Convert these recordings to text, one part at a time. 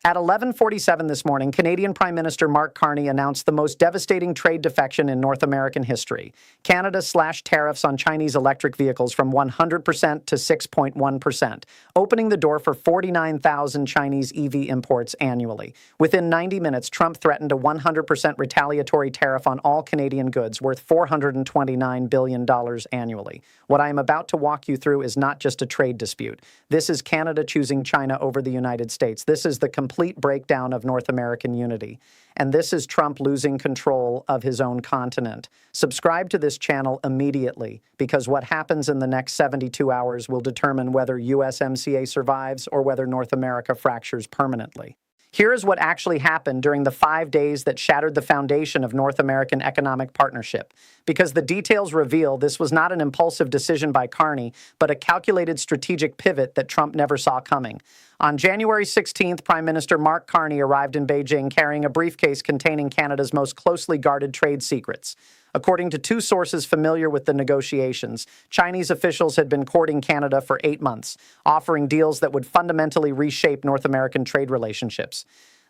At 11:47 this morning, Canadian Prime Minister Mark Carney announced the most devastating trade defection in North American history. Canada slashed tariffs on Chinese electric vehicles from 100% to 6.1%, opening the door for 49,000 Chinese EV imports annually. Within 90 minutes, Trump threatened a 100% retaliatory tariff on all Canadian goods worth $429 billion annually. What I am about to walk you through is not just a trade dispute. This is Canada choosing China over the United States. This is the complete breakdown of North American unity. And this is Trump losing control of his own continent. Subscribe to this channel immediately, because what happens in the next 72 hours will determine whether USMCA survives or whether North America fractures permanently. Here is what actually happened during the 5 days that shattered the foundation of North American economic partnership. Because the details reveal this was not an impulsive decision by Carney, but a calculated strategic pivot that Trump never saw coming. On January 16th, Prime Minister Mark Carney arrived in Beijing carrying a briefcase containing Canada's most closely guarded trade secrets. According to two sources familiar with the negotiations, Chinese officials had been courting Canada for 8 months, offering deals that would fundamentally reshape North American trade relationships.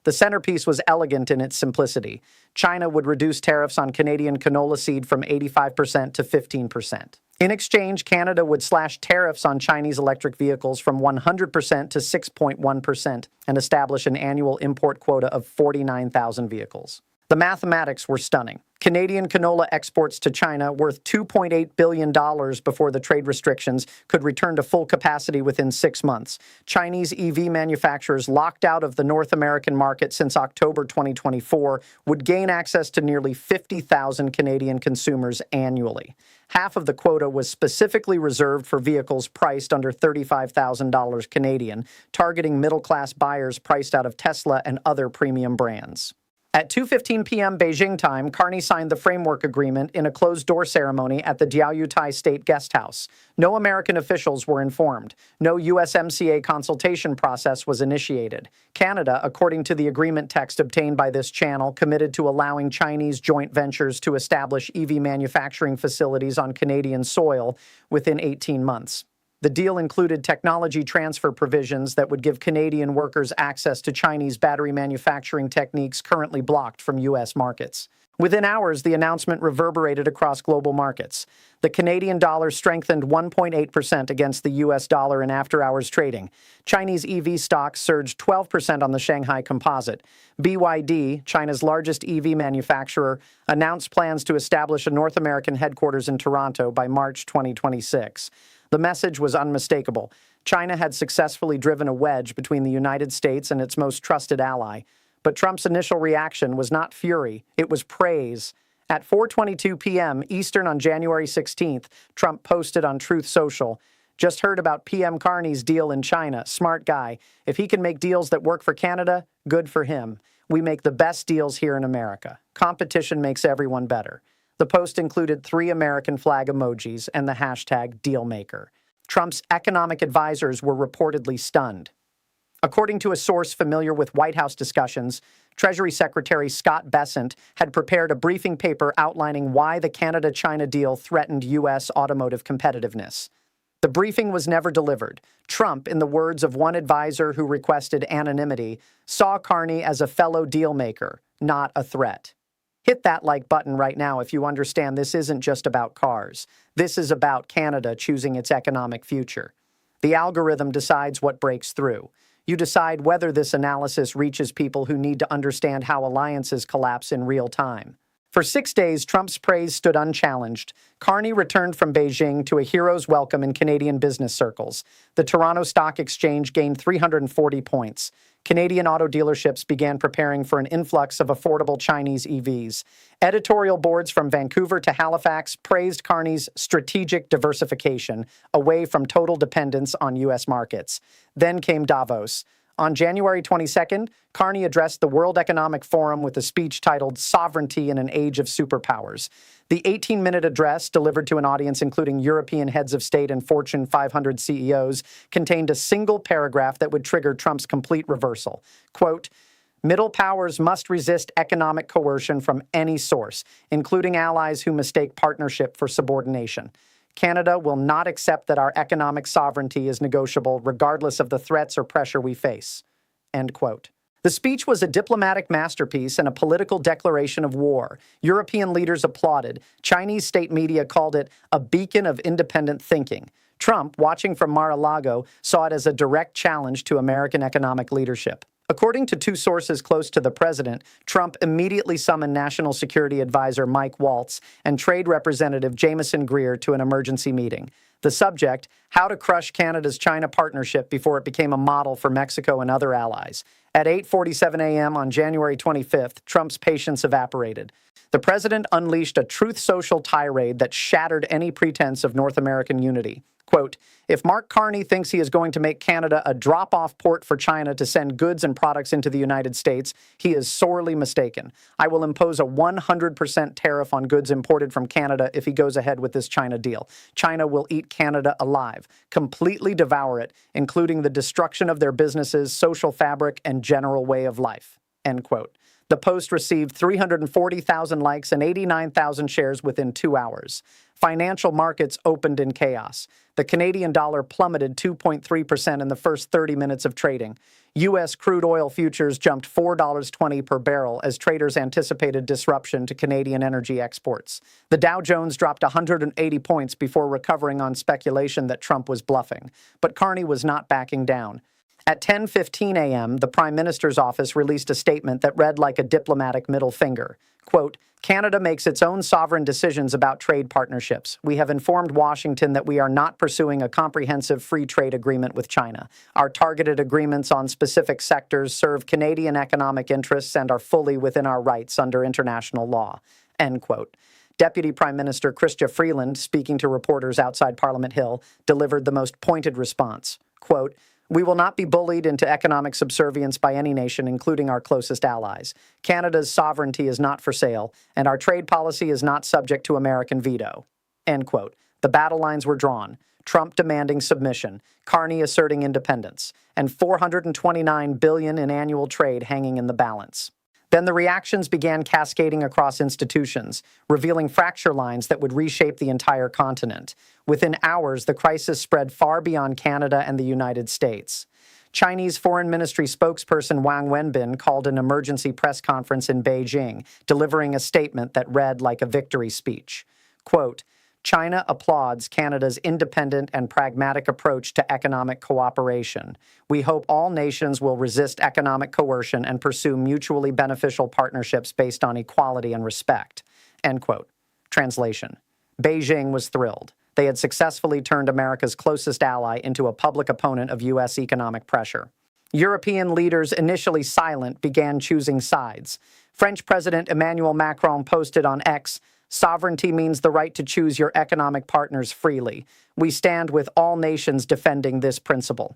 The centerpiece was elegant in its simplicity. China would reduce tariffs on Canadian canola seed from 85% to 15%. In exchange, Canada would slash tariffs on Chinese electric vehicles from 100% to 6.1% and establish an annual import quota of 49,000 vehicles. The mathematics were stunning. Canadian canola exports to China, worth $2.8 billion before the trade restrictions, could return to full capacity within 6 months. Chinese EV manufacturers locked out of the North American market since October 2024 would gain access to nearly 50,000 Canadian consumers annually. Half of the quota was specifically reserved for vehicles priced under $35,000 Canadian, targeting middle-class buyers priced out of Tesla and other premium brands. At 2:15 p.m. Beijing time, Carney signed the framework agreement in a closed-door ceremony at the Diaoyutai State Guest House. No American officials were informed. No USMCA consultation process was initiated. Canada, according to the agreement text obtained by this channel, committed to allowing Chinese joint ventures to establish EV manufacturing facilities on Canadian soil within 18 months. The deal included technology transfer provisions that would give Canadian workers access to Chinese battery manufacturing techniques currently blocked from U.S. markets. Within hours, the announcement reverberated across global markets. The Canadian dollar strengthened 1.8% against the U.S. dollar in after-hours trading. Chinese EV stocks surged 12% on the Shanghai Composite. BYD, China's largest EV manufacturer, announced plans to establish a North American headquarters in Toronto by March 2026. The message was unmistakable. China had successfully driven a wedge between the United States and its most trusted ally. But Trump's initial reaction was not fury, it was praise. At 4:22 p.m. Eastern on January 16th, Trump posted on Truth Social, "Just heard about PM Carney's deal in China. Smart guy. If he can make deals that work for Canada, good for him. We make the best deals here in America. Competition makes everyone better." The post included 3 American flag emojis and the hashtag #dealmaker. Trump's economic advisors were reportedly stunned. According to a source familiar with White House discussions, Treasury Secretary Scott Bessent had prepared a briefing paper outlining why the Canada-China deal threatened U.S. automotive competitiveness. The briefing was never delivered. Trump, in the words of one advisor who requested anonymity, saw Carney as a fellow dealmaker, not a threat. Hit that like button right now if you understand this isn't just about cars. This is about Canada choosing its economic future. The algorithm decides what breaks through. You decide whether this analysis reaches people who need to understand how alliances collapse in real time. For 6 days, Trump's praise stood unchallenged. Carney returned from Beijing to a hero's welcome in Canadian business circles. The Toronto Stock Exchange gained 340 points. Canadian auto dealerships began preparing for an influx of affordable Chinese EVs. Editorial boards from Vancouver to Halifax praised Carney's strategic diversification away from total dependence on U.S. markets. Then came Davos. On January 22nd, Carney addressed the World Economic Forum with a speech titled "Sovereignty in an Age of Superpowers." The 18-minute address, delivered to an audience including European heads of state and Fortune 500 CEOs, contained a single paragraph that would trigger Trump's complete reversal. Quote, "Middle powers must resist economic coercion from any source, including allies who mistake partnership for subordination. Canada will not accept that our economic sovereignty is negotiable regardless of the threats or pressure we face." End quote. The speech was a diplomatic masterpiece and a political declaration of war. European leaders applauded. Chinese state media called it a beacon of independent thinking. Trump, watching from Mar-a-Lago, saw it as a direct challenge to American economic leadership. According to two sources close to the president, Trump immediately summoned National Security Advisor Mike Waltz and Trade Representative Jamieson Greer to an emergency meeting. The subject, how to crush Canada's China partnership before it became a model for Mexico and other allies. At 8:47 a.m. on January 25th, Trump's patience evaporated. The president unleashed a Truth Social tirade that shattered any pretense of North American unity. Quote, if Mark Carney thinks he is going to make Canada a drop-off port for China to send goods and products into the United States, he is sorely mistaken. I will impose a 100% tariff on goods imported from Canada if he goes ahead with this China deal. China will eat Canada alive, completely devour it, including the destruction of their businesses, social fabric, and general way of life. End quote. The post received 340,000 likes and 89,000 shares within 2 hours. Financial markets opened in chaos. The Canadian dollar plummeted 2.3% in the first 30 minutes of trading. U.S. crude oil futures jumped $4.20 per barrel as traders anticipated disruption to Canadian energy exports. The Dow Jones dropped 180 points before recovering on speculation that Trump was bluffing. But Carney was not backing down. At 10:15 a.m., the Prime Minister's office released a statement that read like a diplomatic middle finger. Quote, Canada makes its own sovereign decisions about trade partnerships. We have informed Washington that we are not pursuing a comprehensive free trade agreement with China. Our targeted agreements on specific sectors serve Canadian economic interests and are fully within our rights under international law. End quote. Deputy Prime Minister Chrystia Freeland, speaking to reporters outside Parliament Hill, delivered the most pointed response. Quote, we will not be bullied into economic subservience by any nation, including our closest allies. Canada's sovereignty is not for sale, and our trade policy is not subject to American veto. End quote. The battle lines were drawn. Trump demanding submission, Carney asserting independence, and $429 billion in annual trade hanging in the balance. Then the reactions began cascading across institutions, revealing fracture lines that would reshape the entire continent. Within hours, the crisis spread far beyond Canada and the United States. Chinese Foreign Ministry spokesperson Wang Wenbin called an emergency press conference in Beijing, delivering a statement that read like a victory speech. Quote, China applauds Canada's independent and pragmatic approach to economic cooperation. We hope all nations will resist economic coercion and pursue mutually beneficial partnerships based on equality and respect. End quote. Translation. Beijing was thrilled. They had successfully turned America's closest ally into a public opponent of U.S. economic pressure. European leaders, initially silent, began choosing sides. French President Emmanuel Macron posted on X, sovereignty means the right to choose your economic partners freely. We stand with all nations defending this principle.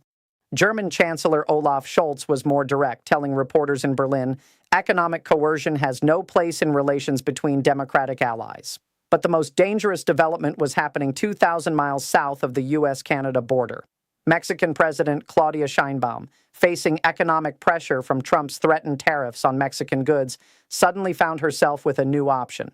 German Chancellor Olaf Scholz was more direct, telling reporters in Berlin, economic coercion has no place in relations between democratic allies. But the most dangerous development was happening 2,000 miles south of the U.S.-Canada border. Mexican President Claudia Sheinbaum, facing economic pressure from Trump's threatened tariffs on Mexican goods, suddenly found herself with a new option.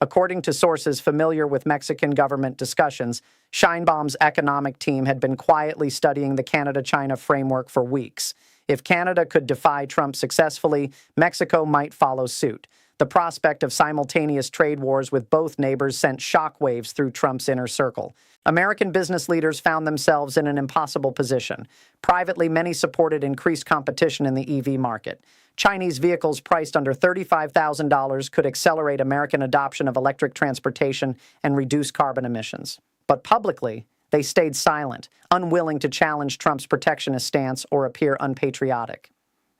According to sources familiar with Mexican government discussions, Sheinbaum's economic team had been quietly studying the Canada-China framework for weeks. If Canada could defy Trump successfully, Mexico might follow suit. The prospect of simultaneous trade wars with both neighbors sent shockwaves through Trump's inner circle. American business leaders found themselves in an impossible position. Privately, many supported increased competition in the EV market. Chinese vehicles priced under $35,000 could accelerate American adoption of electric transportation and reduce carbon emissions. But publicly, they stayed silent, unwilling to challenge Trump's protectionist stance or appear unpatriotic.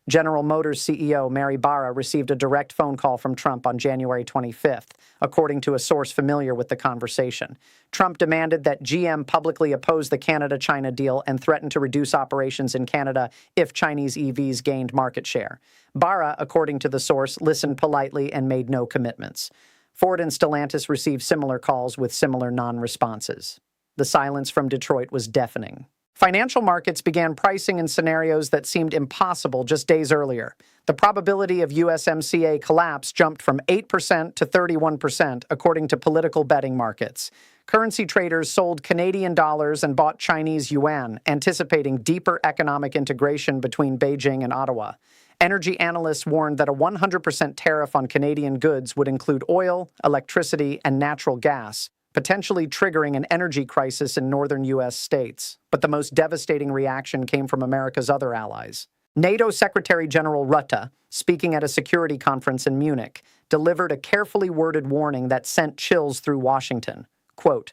General Motors CEO Mary Barra received a direct phone call from Trump on January 25th, according to a source familiar with the conversation. Trump demanded that GM publicly oppose the Canada-China deal and threatened to reduce operations in Canada if Chinese EVs gained market share. Barra, according to the source, listened politely and made no commitments. Ford and Stellantis received similar calls with similar non-responses. The silence from Detroit was deafening. Financial markets began pricing in scenarios that seemed impossible just days earlier. The probability of USMCA collapse jumped from 8% to 31%, according to political betting markets. Currency traders sold Canadian dollars and bought Chinese yuan, anticipating deeper economic integration between Beijing and Ottawa. Energy analysts warned that a 100% tariff on Canadian goods would include oil, electricity, and natural gas, potentially triggering an energy crisis in northern U.S. states. But the most devastating reaction came from America's other allies. NATO Secretary General Rutte, speaking at a security conference in Munich, delivered a carefully worded warning that sent chills through Washington. Quote,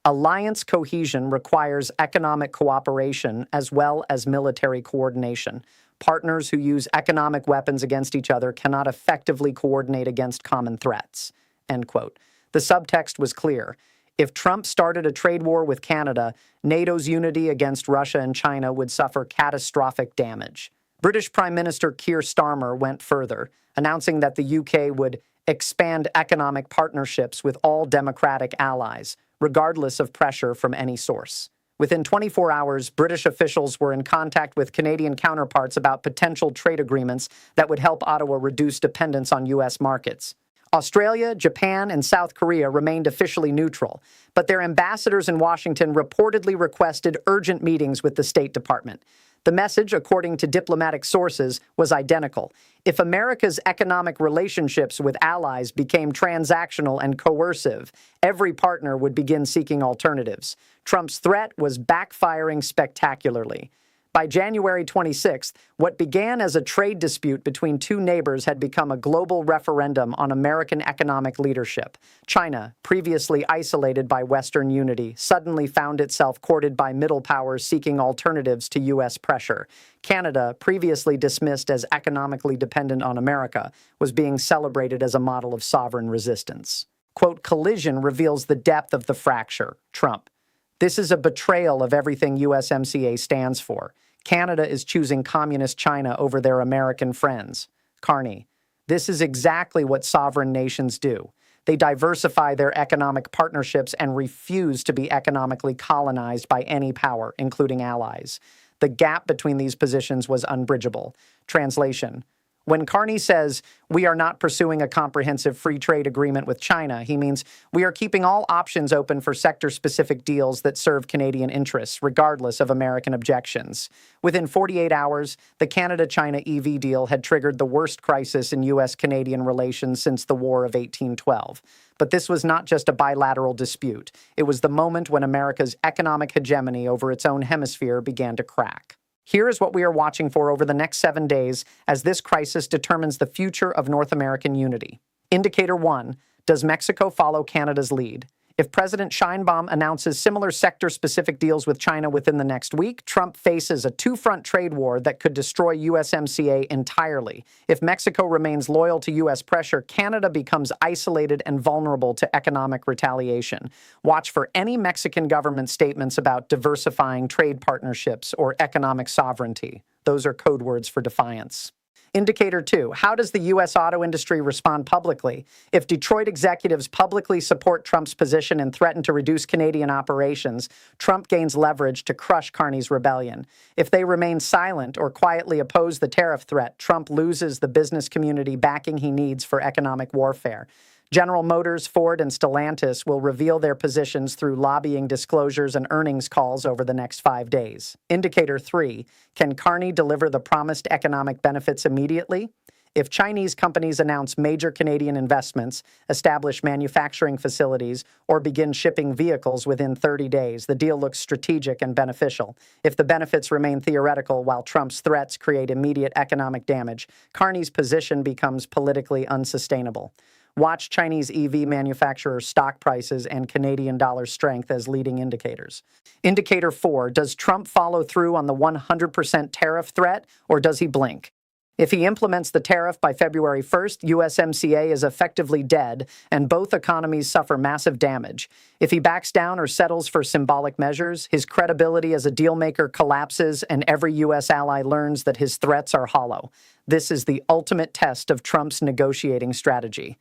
"Alliance cohesion requires economic cooperation as well as military coordination. Partners who use economic weapons against each other cannot effectively coordinate against common threats." End quote. The subtext was clear. If Trump started a trade war with Canada, NATO's unity against Russia and China would suffer catastrophic damage. British Prime Minister Keir Starmer went further, announcing that the UK would expand economic partnerships with all democratic allies, regardless of pressure from any source. Within 24 hours, British officials were in contact with Canadian counterparts about potential trade agreements that would help Ottawa reduce dependence on U.S. markets. Australia, Japan, and South Korea remained officially neutral, but their ambassadors in Washington reportedly requested urgent meetings with the State Department. The message, according to diplomatic sources, was identical. If America's economic relationships with allies became transactional and coercive, every partner would begin seeking alternatives. Trump's threat was backfiring spectacularly. By January 26th, what began as a trade dispute between two neighbors had become a global referendum on American economic leadership. China, previously isolated by Western unity, suddenly found itself courted by middle powers seeking alternatives to U.S. pressure. Canada, previously dismissed as economically dependent on America, was being celebrated as a model of sovereign resistance. Quote, "Collision reveals the depth of the fracture." Trump. "This is a betrayal of everything USMCA stands for. Canada is choosing communist China over their American friends." Carney. "This is exactly what sovereign nations do. They diversify their economic partnerships and refuse to be economically colonized by any power, including allies. The gap between these positions was unbridgeable." Translation. When Carney says, "We are not pursuing a comprehensive free trade agreement with China," he means we are keeping all options open for sector-specific deals that serve Canadian interests, regardless of American objections. Within 48 hours, the Canada-China EV deal had triggered the worst crisis in U.S.-Canadian relations since the War of 1812. But this was not just a bilateral dispute. It was the moment when America's economic hegemony over its own hemisphere began to crack. Here is what we are watching for over the next 7 days as this crisis determines the future of North American unity. Indicator 1. Does Mexico follow Canada's lead? If President Sheinbaum announces similar sector-specific deals with China within the next week, Trump faces a two-front trade war that could destroy USMCA entirely. If Mexico remains loyal to U.S. pressure, Canada becomes isolated and vulnerable to economic retaliation. Watch for any Mexican government statements about diversifying trade partnerships or economic sovereignty. Those are code words for defiance. Indicator 2. How does the U.S. auto industry respond publicly? If Detroit executives publicly support Trump's position and threaten to reduce Canadian operations, Trump gains leverage to crush Carney's rebellion. If they remain silent or quietly oppose the tariff threat, Trump loses the business community backing he needs for economic warfare. General Motors, Ford, and Stellantis will reveal their positions through lobbying disclosures and earnings calls over the next 5 days. Indicator 3. Can Carney deliver the promised economic benefits immediately? If Chinese companies announce major Canadian investments, establish manufacturing facilities, or begin shipping vehicles within 30 days, the deal looks strategic and beneficial. If the benefits remain theoretical while Trump's threats create immediate economic damage, Carney's position becomes politically unsustainable. Watch Chinese EV manufacturers' stock prices and Canadian dollar strength as leading indicators. Indicator 4. Does Trump follow through on the 100% tariff threat, or does he blink? If he implements the tariff by February 1st, USMCA is effectively dead, and both economies suffer massive damage. If he backs down or settles for symbolic measures, his credibility as a dealmaker collapses, and every U.S. ally learns that his threats are hollow. This is the ultimate test of Trump's negotiating strategy.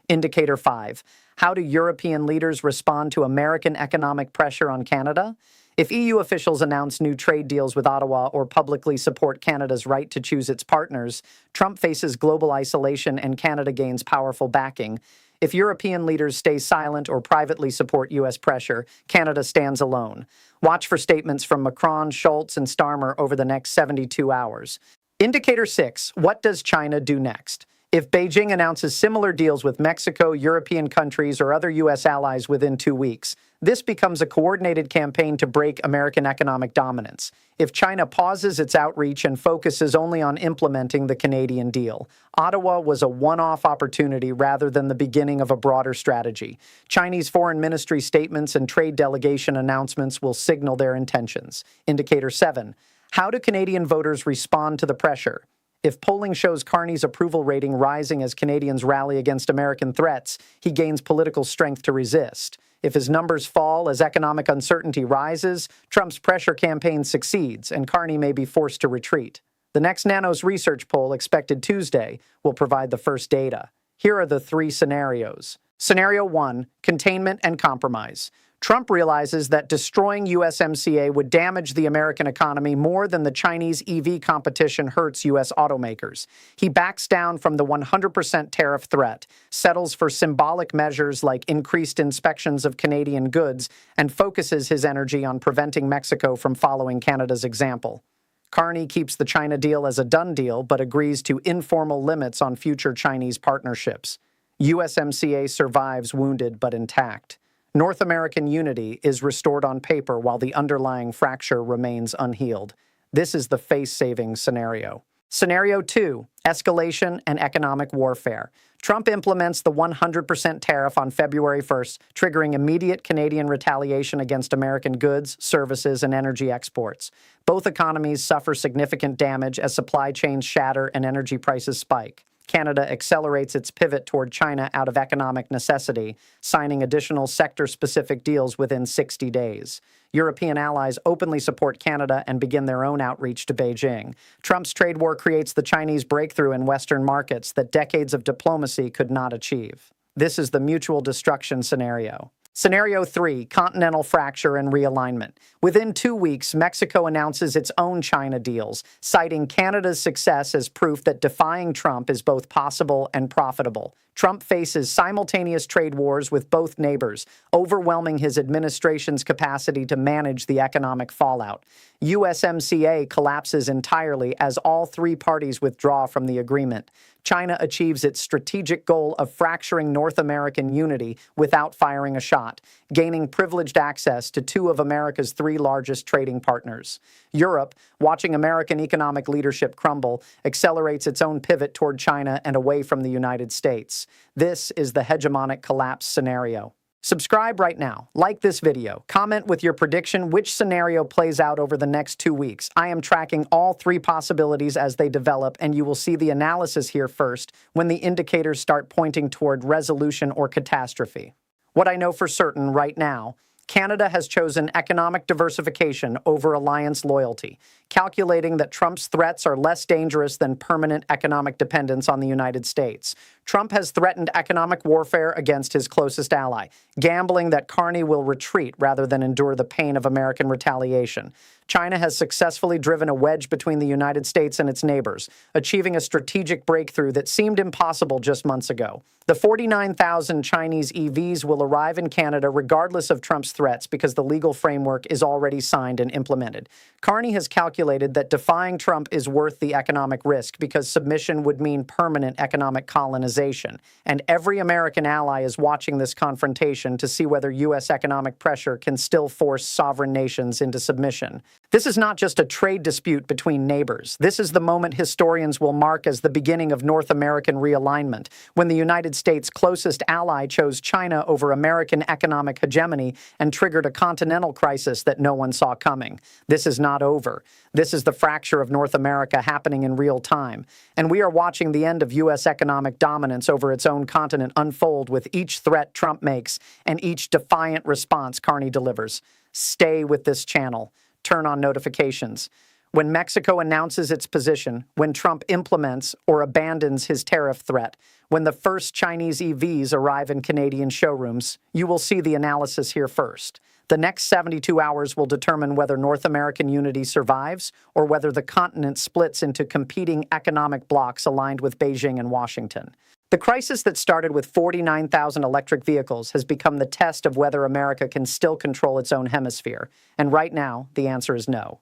Indicator 5. How do European leaders respond to American economic pressure on Canada? If EU officials announce new trade deals with Ottawa or publicly support Canada's right to choose its partners, Trump faces global isolation and Canada gains powerful backing. If European leaders stay silent or privately support U.S. pressure, Canada stands alone. Watch for statements from Macron, Schultz, and Starmer over the next 72 hours. Indicator 6. What does China do next? If Beijing announces similar deals with Mexico, European countries, or other U.S. allies within 2 weeks, this becomes a coordinated campaign to break American economic dominance. If China pauses its outreach and focuses only on implementing the Canadian deal, Ottawa was a one-off opportunity rather than the beginning of a broader strategy. Chinese foreign ministry statements and trade delegation announcements will signal their intentions. Indicator 7. How do Canadian voters respond to the pressure? If polling shows Carney's approval rating rising as Canadians rally against American threats, he gains political strength to resist. If his numbers fall as economic uncertainty rises, Trump's pressure campaign succeeds, and Carney may be forced to retreat. The next Nanos research poll, expected Tuesday, will provide the first data. Here are the 3 scenarios. Scenario 1, containment and compromise. Trump realizes that destroying USMCA would damage the American economy more than the Chinese EV competition hurts U.S. automakers. He backs down from the 100% tariff threat, settles for symbolic measures like increased inspections of Canadian goods, and focuses his energy on preventing Mexico from following Canada's example. Carney keeps the China deal as a done deal, but agrees to informal limits on future Chinese partnerships. USMCA survives wounded but intact. North American unity is restored on paper while the underlying fracture remains unhealed. This is the face-saving scenario. Scenario 2, escalation and economic warfare. Trump implements the 100% tariff on February 1st, triggering immediate Canadian retaliation against American goods, services, and energy exports. Both economies suffer significant damage as supply chains shatter and energy prices spike. Canada accelerates its pivot toward China out of economic necessity, signing additional sector-specific deals within 60 days. European allies openly support Canada and begin their own outreach to Beijing. Trump's trade war creates the Chinese breakthrough in Western markets that decades of diplomacy could not achieve. This is the mutual destruction scenario. Scenario 3, continental fracture and realignment. Within 2 weeks, Mexico announces its own China deals, citing Canada's success as proof that defying Trump is both possible and profitable. Trump faces simultaneous trade wars with both neighbors, overwhelming his administration's capacity to manage the economic fallout. USMCA collapses entirely as all 3 parties withdraw from the agreement. China achieves its strategic goal of fracturing North American unity without firing a shot, gaining privileged access to 2 of America's 3 largest trading partners. Europe, watching American economic leadership crumble, accelerates its own pivot toward China and away from the United States. This is the hegemonic collapse scenario. Subscribe right now, like this video, comment with your prediction which scenario plays out over the next 2 weeks. I am tracking all 3 possibilities as they develop, and you will see the analysis here first when the indicators start pointing toward resolution or catastrophe. What I know for certain right now, Canada has chosen economic diversification over alliance loyalty, calculating that Trump's threats are less dangerous than permanent economic dependence on the United States. Trump has threatened economic warfare against his closest ally, gambling that Carney will retreat rather than endure the pain of American retaliation. China has successfully driven a wedge between the United States and its neighbors, achieving a strategic breakthrough that seemed impossible just months ago. The 49,000 Chinese EVs will arrive in Canada regardless of Trump's threats because the legal framework is already signed and implemented. Carney has calculated that defying Trump is worth the economic risk because submission would mean permanent economic colonization. And every American ally is watching this confrontation to see whether U.S. economic pressure can still force sovereign nations into submission. This is not just a trade dispute between neighbors. This is the moment historians will mark as the beginning of North American realignment, when the United States' closest ally chose China over American economic hegemony and triggered a continental crisis that no one saw coming. This is not over. This is the fracture of North America happening in real time. And we are watching the end of U.S. economic dominance over its own continent unfold with each threat Trump makes and each defiant response Carney delivers. Stay with this channel. Turn on notifications. When Mexico announces its position, when Trump implements or abandons his tariff threat, when the first Chinese EVs arrive in Canadian showrooms, you will see the analysis here first. The next 72 hours will determine whether North American unity survives or whether the continent splits into competing economic blocs aligned with Beijing and Washington. The crisis that started with 49,000 electric vehicles has become the test of whether America can still control its own hemisphere. And right now, the answer is no.